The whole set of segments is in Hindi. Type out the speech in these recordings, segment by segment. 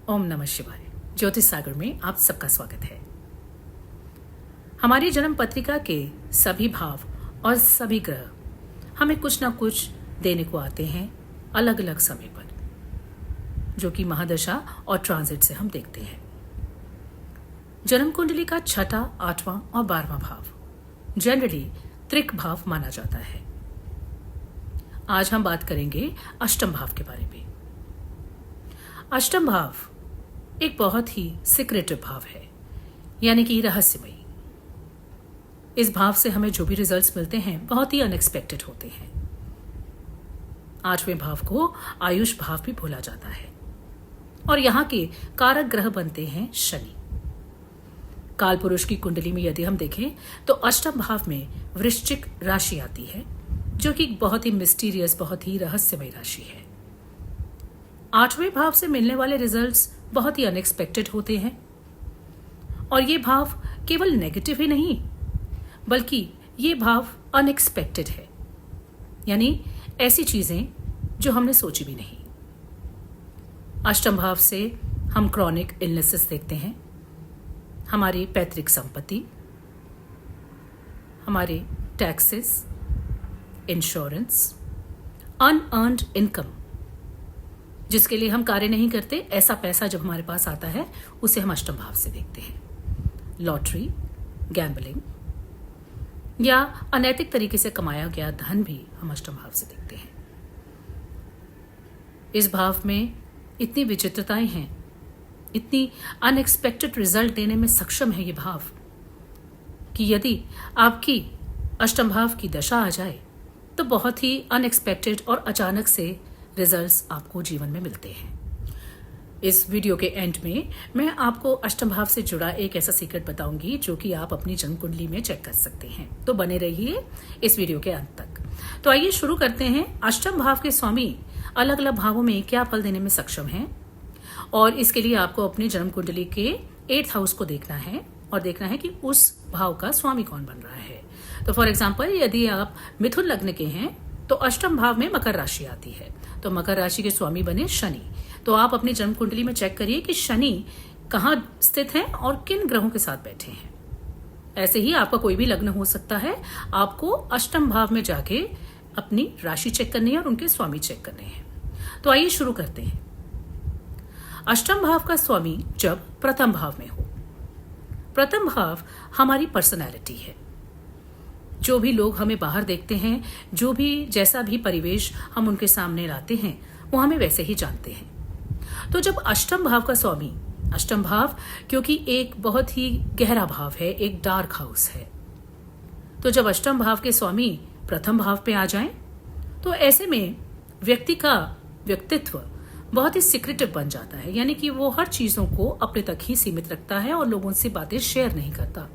ओम नमः शिवाय। ज्योतिष सागर में आप सबका स्वागत है। हमारी जन्म पत्रिका के सभी भाव और सभी ग्रह हमें कुछ ना कुछ देने को आते हैं अलग अलग समय पर, जो कि महादशा और ट्रांजिट से हम देखते हैं। जन्म कुंडली का छठा, आठवां और 12वां भाव जनरली त्रिक भाव माना जाता है। आज हम बात करेंगे अष्टम भाव के बारे में। अष्टम भाव एक बहुत ही सीक्रेटिव भाव है, यानी कि रहस्यमयी। इस भाव से हमें जो भी रिजल्ट्स मिलते हैं बहुत ही अनएक्सपेक्टेड होते हैं। आठवें भाव को आयुष भाव भी बोला जाता है और यहाँ के कारक ग्रह बनते हैं शनि। काल पुरुष की कुंडली में यदि हम देखें तो अष्टम भाव में वृश्चिक राशि आती है, जो कि बहुत ही मिस्टीरियस, बहुत ही रहस्यमय राशि है। आठवें भाव से मिलने वाले रिजल्ट्स बहुत ही अनएक्सपेक्टेड होते हैं और ये भाव केवल नेगेटिव ही नहीं, बल्कि ये भाव अनएक्सपेक्टेड है, यानी ऐसी चीजें जो हमने सोची भी नहीं। अष्टम भाव से हम क्रॉनिक इलनेसेस देखते हैं, हमारी पैतृक संपत्ति, हमारे टैक्सेस, इंश्योरेंस, अनअर्न्ड इनकम, जिसके लिए हम कार्य नहीं करते, ऐसा पैसा जब हमारे पास आता है उसे हम अष्टम भाव से देखते हैं। लॉटरी, गैम्बलिंग या अनैतिक तरीके से कमाया गया धन भी हम अष्टम भाव से देखते हैं। इस भाव में इतनी विचित्रताएं हैं, इतनी अनएक्सपेक्टेड रिजल्ट देने में सक्षम है ये भाव कि यदि आपकी अष्टम भाव की दशा आ जाए तो बहुत ही अनएक्सपेक्टेड और अचानक से रिजल्ट्स आपको जीवन में मिलते हैं। इस वीडियो के एंड में मैं आपको अष्टम भाव से जुड़ा एक ऐसा सीक्रेट बताऊंगी जो कि आप अपनी जन्म कुंडली में चेक कर सकते हैं। तो बने रहिए इस वीडियो के अंत तक। तो आइए शुरू करते हैं। अष्टम भाव के स्वामी अलग अलग भावों में क्या फल देने में सक्षम हैं, और इसके लिए आपको अपनी जन्म कुंडली के 8th हाउस को देखना है और देखना है कि उस भाव का स्वामी कौन बन रहा है। तो फॉर एग्जाम्पल, यदि आप मिथुन लग्न के हैं तो अष्टम भाव में मकर राशि आती है, तो मकर राशि के स्वामी बने शनि। तो आप अपनी जन्म कुंडली में चेक करिए कि शनि कहाँ स्थित है और किन ग्रहों के साथ बैठे हैं। ऐसे ही आपका कोई भी लग्न हो सकता है, आपको अष्टम भाव में जाके अपनी राशि चेक करनी है और उनके स्वामी चेक करने हैं। तो आइए शुरू करते हैं। अष्टम भाव का स्वामी जब प्रथम भाव में हो, प्रथम भाव हमारी पर्सनैलिटी है। जो भी लोग हमें बाहर देखते हैं, जो भी जैसा भी परिवेश हम उनके सामने लाते हैं, वो हमें वैसे ही जानते हैं। तो जब अष्टम भाव का स्वामी, अष्टम भाव क्योंकि एक बहुत ही गहरा भाव है, एक डार्क हाउस है, तो जब अष्टम भाव के स्वामी प्रथम भाव पे आ जाएं, तो ऐसे में व्यक्ति का व्यक्तित्व बहुत ही सीक्रेटिव बन जाता है, यानी कि वो हर चीजों को अपने तक ही सीमित रखता है और लोगों से बातें शेयर नहीं करता।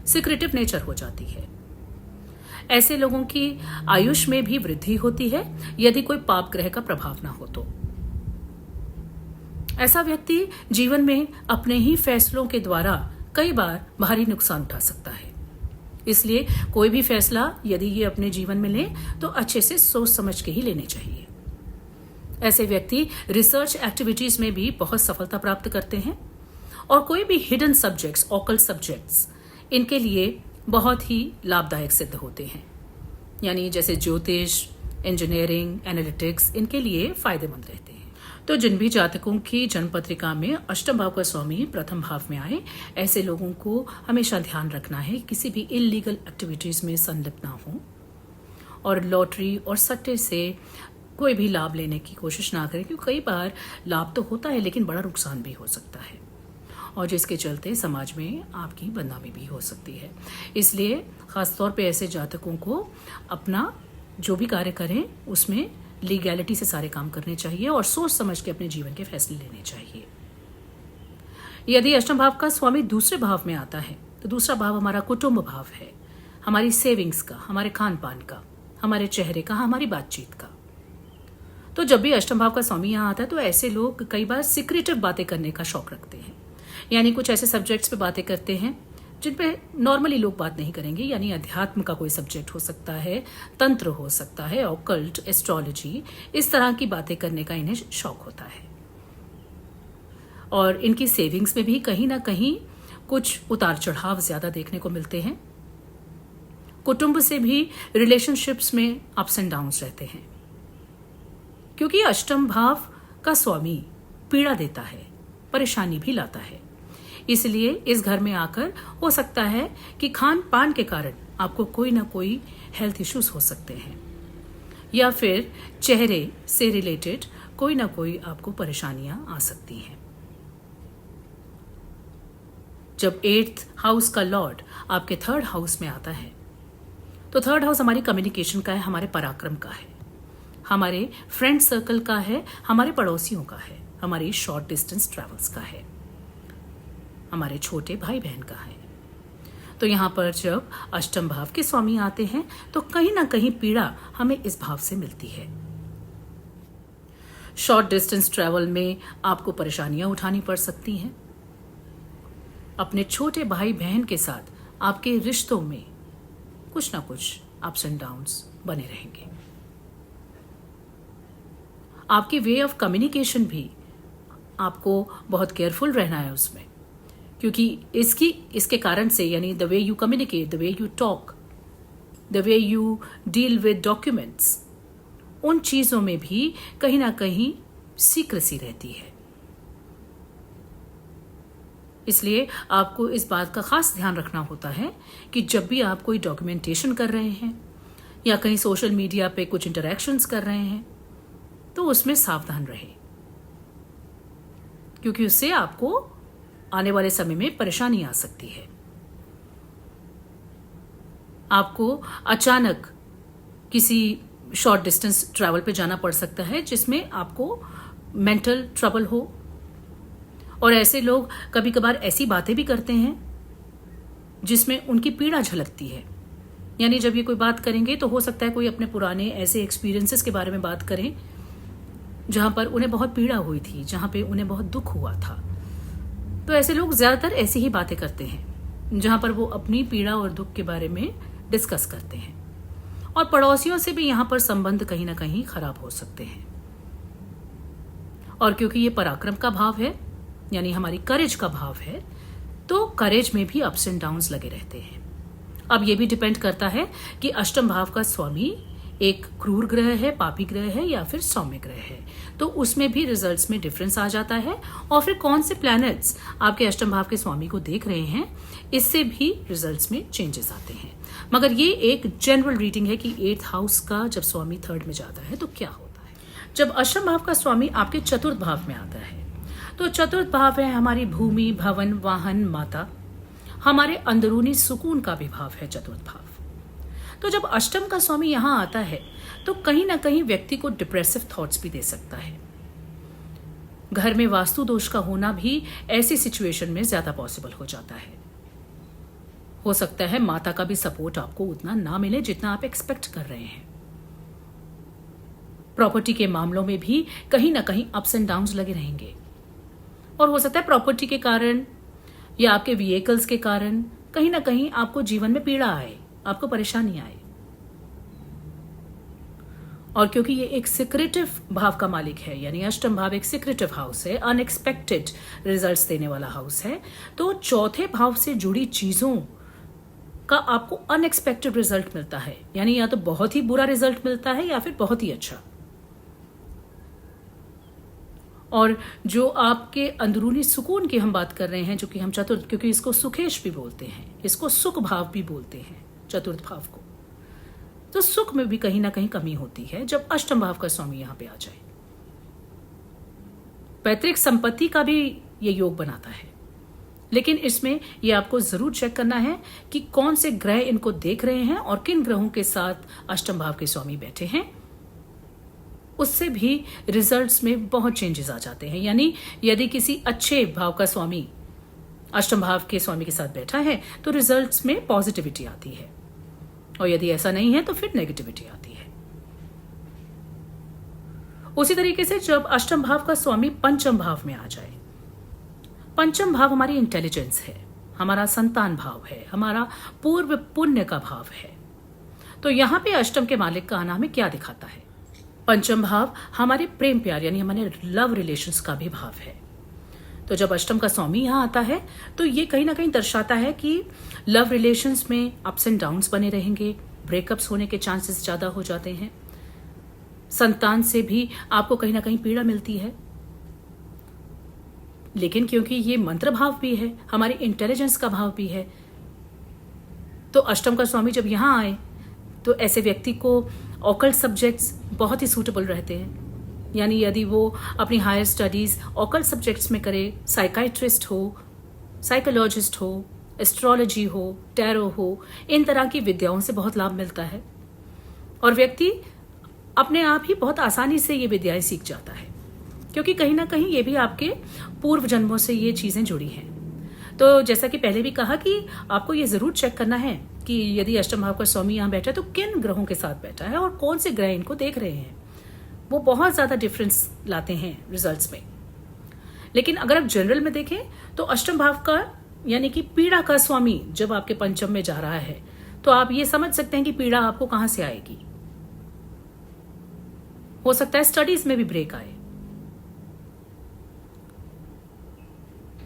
सीक्रेटिव नेचर हो जाती है। ऐसे लोगों की आयुष में भी वृद्धि होती है यदि कोई पाप ग्रह का प्रभाव ना हो तो। ऐसा व्यक्ति जीवन में अपने ही फैसलों के द्वारा कई बार भारी नुकसान उठा सकता है। इसलिए कोई भी फैसला यदि ये अपने जीवन में ले तो अच्छे से सोच समझ के ही लेने चाहिए। ऐसे व्यक्ति रिसर्च एक्टिविटीज में भी बहुत सफलता प्राप्त करते हैं और कोई भी हिडन सब्जेक्ट्स, ऑकल्ट सब्जेक्ट्स, इनके लिए बहुत ही लाभदायक सिद्ध होते हैं। यानी जैसे ज्योतिष, इंजीनियरिंग, एनालिटिक्स, इनके लिए फायदेमंद रहते हैं। तो जिन भी जातकों की जन्म पत्रिका में अष्टम भाव का स्वामी प्रथम भाव में आए, ऐसे लोगों को हमेशा ध्यान रखना है किसी भी इलीगल एक्टिविटीज में संलिप्त ना हो और लॉटरी और सट्टे से कोई भी लाभ लेने की कोशिश ना करें, क्योंकि कई बार लाभ तो होता है लेकिन बड़ा नुकसान भी हो सकता है और जिसके चलते समाज में आपकी बदनामी भी हो सकती है। इसलिए खासतौर पे ऐसे जातकों को अपना जो भी कार्य करें उसमें लीगैलिटी से सारे काम करने चाहिए और सोच समझ के अपने जीवन के फैसले लेने चाहिए। यदि अष्टम भाव का स्वामी दूसरे भाव में आता है तो दूसरा भाव हमारा कुटुंब भाव है, हमारी सेविंग्स का, हमारे खान पान का, हमारे चेहरे का, हमारी बातचीत का। तो जब भी अष्टम भाव का स्वामी यहाँ आता है तो ऐसे लोग कई बार सीक्रेटिव बातें करने का शौक रखते हैं, यानी कुछ ऐसे सब्जेक्ट्स पे बातें करते हैं जिन पे नॉर्मली लोग बात नहीं करेंगे। यानी अध्यात्म का कोई सब्जेक्ट हो सकता है, तंत्र हो सकता है, ऑकल्ट, एस्ट्रोलॉजी, इस तरह की बातें करने का इन्हें शौक होता है। और इनकी सेविंग्स में भी कहीं ना कहीं कुछ उतार चढ़ाव ज्यादा देखने को मिलते हैं। कुटुंब से भी रिलेशनशिप्स में अप्स एंड डाउन्स रहते हैं, क्योंकि अष्टम भाव का स्वामी पीड़ा देता है, परेशानी भी लाता है। इसलिए इस घर में आकर हो सकता है कि खान पान के कारण आपको कोई ना कोई हेल्थ इश्यूज हो सकते हैं, या फिर चेहरे से रिलेटेड कोई ना कोई आपको परेशानियां आ सकती हैं। जब 8th हाउस का लॉर्ड आपके 3rd हाउस में आता है, तो 3rd हाउस हमारी कम्युनिकेशन का है, हमारे पराक्रम का है, हमारे फ्रेंड सर्कल का है, हमारे पड़ोसियों का है, हमारी शॉर्ट डिस्टेंस ट्रैवल्स का है, हमारे छोटे भाई बहन का है। तो यहां पर जब अष्टम भाव के स्वामी आते हैं तो कहीं ना कहीं पीड़ा हमें इस भाव से मिलती है। शॉर्ट डिस्टेंस ट्रैवल में आपको परेशानियां उठानी पड़ सकती हैं। अपने छोटे भाई बहन के साथ आपके रिश्तों में कुछ ना कुछ अप्स एंड डाउन्स बने रहेंगे। आपकी वे ऑफ कम्युनिकेशन भी आपको बहुत केयरफुल रहना है उसमें, क्योंकि इसके कारण से, यानी the way you communicate, the way you talk, the way you deal with documents, उन चीजों में भी कहीं ना कहीं सीक्रेसी रहती है। इसलिए आपको इस बात का खास ध्यान रखना होता है कि जब भी आप कोई डॉक्यूमेंटेशन कर रहे हैं या कहीं सोशल मीडिया पे कुछ इंटरैक्शंस कर रहे हैं, तो उसमें सावधान रहे, क्योंकि उससे आपको आने वाले समय में परेशानी आ सकती है। आपको अचानक किसी शॉर्ट डिस्टेंस ट्रैवल पे जाना पड़ सकता है जिसमें आपको मेंटल ट्रबल हो, और ऐसे लोग कभी कभार ऐसी बातें भी करते हैं जिसमें उनकी पीड़ा झलकती है। यानी जब ये कोई बात करेंगे तो हो सकता है कोई अपने पुराने ऐसे एक्सपीरियंसेस के बारे में बात करें जहां पर उन्हें बहुत पीड़ा हुई थी, जहां पे उन्हें बहुत दुख हुआ था। तो ऐसे लोग ज्यादातर ऐसी ही बातें करते हैं जहां पर वो अपनी पीड़ा और दुख के बारे में डिस्कस करते हैं, और पड़ोसियों से भी यहां पर संबंध कहीं ना कहीं खराब हो सकते हैं। और क्योंकि ये पराक्रम का भाव है, यानी हमारी करेज का भाव है, तो करेज में भी अप्स एंड डाउन्स लगे रहते हैं। अब ये भी डिपेंड करता है कि अष्टम भाव का स्वामी एक क्रूर ग्रह है, पापी ग्रह है, या फिर सौम्य ग्रह है, तो उसमें भी रिजल्ट्स में डिफरेंस आ जाता है। और फिर कौन से प्लैनेट्स आपके अष्टम भाव के स्वामी को देख रहे हैं, इससे भी रिजल्ट्स में चेंजेस आते हैं। मगर ये एक जनरल रीडिंग है कि 8th हाउस का जब स्वामी 3rd में जाता है तो क्या होता है। जब अष्टम भाव का स्वामी आपके 4th भाव में आता है, तो 4th भाव है हमारी भूमि, भवन, वाहन, माता, हमारे अंदरूनी सुकून का भी भाव है 4th भाव। तो जब अष्टम का स्वामी यहां आता है तो कहीं ना कहीं व्यक्ति को डिप्रेसिव थॉट्स भी दे सकता है। घर में वास्तु दोष का होना भी ऐसी सिचुएशन में ज्यादा पॉसिबल हो जाता है। हो सकता है माता का भी सपोर्ट आपको उतना ना मिले जितना आप एक्सपेक्ट कर रहे हैं। प्रॉपर्टी के मामलों में भी कहीं ना कहीं अप्स एंड डाउन्स लगे रहेंगे, और हो सकता है प्रॉपर्टी के कारण या आपके व्हीकल्स के कारण कहीं ना कहीं आपको जीवन में पीड़ा आए, आपको परेशानी आए। और क्योंकि ये एक सिक्रेटिव भाव का मालिक है, यानी अष्टम भाव एक सिक्रेटिव हाउस है, अनएक्सपेक्टेड रिजल्ट्स देने वाला हाउस है, तो 4th भाव से जुड़ी चीजों का आपको अनएक्सपेक्टेड रिजल्ट मिलता है। यानी या तो बहुत ही बुरा रिजल्ट मिलता है या फिर बहुत ही अच्छा। और जो आपके अंदरूनी सुकून की हम बात कर रहे हैं, जो कि हम चतुर्थ, क्योंकि इसको सुखेश भी बोलते हैं, इसको सुख भाव भी बोलते हैं 4th भाव को, तो सुख में भी कहीं ना कहीं कमी होती है जब अष्टम भाव का स्वामी यहां पे आ जाए। पैतृक संपत्ति का भी ये योग बनाता है, लेकिन इसमें ये आपको जरूर चेक करना है कि कौन से ग्रह इनको देख रहे हैं और किन ग्रहों के साथ अष्टम भाव के स्वामी बैठे हैं। उससे भी रिजल्ट्स में बहुत चेंजेस आ जाते हैं। यानी यदि किसी अच्छे भाव का स्वामी अष्टम भाव के स्वामी के साथ बैठा है तो रिजल्ट्स में पॉजिटिविटी आती है, और यदि ऐसा नहीं है तो फिर नेगेटिविटी आती है। उसी तरीके से जब अष्टम भाव का स्वामी पंचम भाव में आ जाए, पंचम भाव हमारी इंटेलिजेंस है, हमारा संतान भाव है, हमारा पूर्व पुण्य का भाव है, तो यहां पे अष्टम के मालिक का आना हमें क्या दिखाता है। पंचम भाव हमारे प्रेम प्यार, यानी हमारे लव रिलेशंस का भी भाव है। तो जब अष्टम का स्वामी यहाँ आता है तो ये कहीं ना कहीं दर्शाता है कि लव रिलेशंस में अप्स एंड डाउन्स बने रहेंगे, ब्रेकअप्स होने के चांसेस ज़्यादा हो जाते हैं, संतान से भी आपको कहीं ना कहीं पीड़ा मिलती है। लेकिन क्योंकि ये मंत्र भाव भी है, हमारी इंटेलिजेंस का भाव भी है, तो अष्टम का स्वामी जब यहाँ आए तो ऐसे व्यक्ति को ऑकल्ट सब्जेक्ट्स बहुत ही सूटेबल रहते हैं। यानी यदि वो अपनी हायर स्टडीज़ ऑकल्ट सब्जेक्ट्स में करे, साइकाइट्रिस्ट हो, साइकोलॉजिस्ट हो, एस्ट्रोलॉजी हो, टैरो हो, इन तरह की विद्याओं से बहुत लाभ मिलता है और व्यक्ति अपने आप ही बहुत आसानी से ये विद्याएं सीख जाता है, क्योंकि कहीं ना कहीं ये भी आपके पूर्व जन्मों से ये चीज़ें जुड़ी हैं। तो जैसा कि पहले भी कहा कि आपको ये ज़रूर चेक करना है कि यदि अष्टम भाव का स्वामी यहाँ बैठा है तो किन ग्रहों के साथ बैठा है और कौन से ग्रह इनको देख रहे हैं। वो बहुत ज़्यादा डिफरेंस लाते हैं रिजल्ट्स में। लेकिन अगर आप जनरल में देखें तो अष्टम भाव का यानी कि पीड़ा का स्वामी जब आपके पंचम में जा रहा है तो आप ये समझ सकते हैं कि पीड़ा आपको कहाँ से आएगी। हो सकता है स्टडीज में भी ब्रेक आए,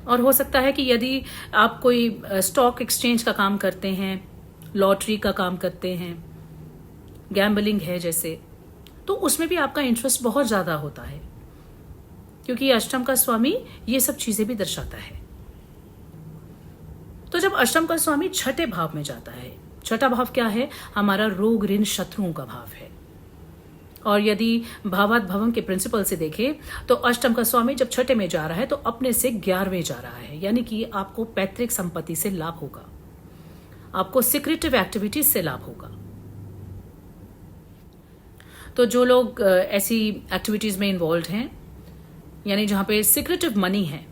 और हो सकता है कि यदि आप कोई स्टॉक एक्सचेंज का काम करते हैं, लॉटरी का काम करते हैं, गैम्बलिंग है जैसे, तो उसमें भी आपका इंटरेस्ट बहुत ज़्यादा होता है, क्योंकि अष्टम का स्वामी ये सब चीज़ें भी दर्शाता है। तो जब अष्टम का स्वामी छठे भाव में जाता है, छठा भाव क्या है? हमारा रोग ऋण शत्रुओं का भाव है। और यदि भावात भवम के प्रिंसिपल से देखें तो अष्टम का स्वामी जब छठे में जा रहा है तो अपने से 11वें जा रहा है, यानी कि आपको पैतृक संपत्ति से लाभ होगा, आपको सीक्रेटिव एक्टिविटीज से लाभ होगा। तो जो लोग ऐसी एक्टिविटीज में इन्वॉल्व हैं, यानी जहां पे सीक्रेटिव मनी है,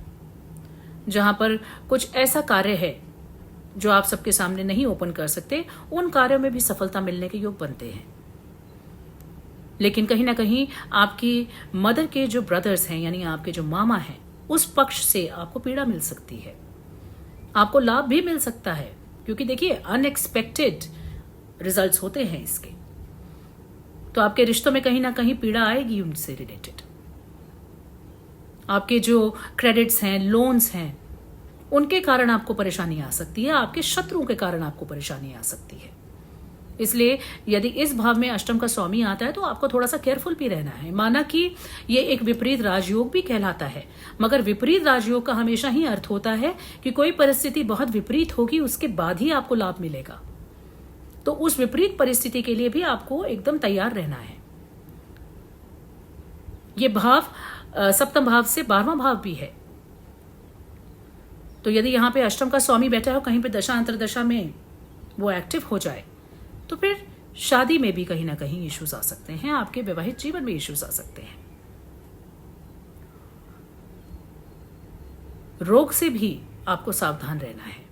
जहां पर कुछ ऐसा कार्य है जो आप सबके सामने नहीं ओपन कर सकते, उन कार्यों में भी सफलता मिलने के योग बनते हैं। लेकिन कहीं ना कहीं आपकी मदर के जो ब्रदर्स हैं, यानी आपके जो मामा हैं, उस पक्ष से आपको पीड़ा मिल सकती है, आपको लाभ भी मिल सकता है, क्योंकि देखिए अनएक्सपेक्टेड रिजल्ट्स होते हैं इसके। तो आपके रिश्तों में कहीं ना कहीं पीड़ा आएगी उनसे रिलेटेड। आपके जो क्रेडिट्स हैं, लोन्स हैं, उनके कारण आपको परेशानी आ सकती है, आपके शत्रुओं के कारण आपको परेशानी आ सकती है। इसलिए यदि इस भाव में अष्टम का स्वामी आता है तो आपको थोड़ा सा केयरफुल भी रहना है। माना कि ये एक विपरीत राजयोग भी कहलाता है, मगर विपरीत राजयोग का हमेशा ही अर्थ होता है कि कोई परिस्थिति बहुत विपरीत होगी, उसके बाद ही आपको लाभ मिलेगा। तो उस विपरीत परिस्थिति के लिए भी आपको एकदम तैयार रहना है। ये भाव सप्तम भाव से 12वां भाव भी है। तो यदि यहां पे अष्टम का स्वामी बैठा है, कहीं पे दशा अंतरदशा में वो एक्टिव हो जाए तो फिर शादी में भी कहीं ना कहीं इश्यूज आ सकते हैं, आपके वैवाहिक जीवन में इश्यूज आ सकते हैं। रोग से भी आपको सावधान रहना है।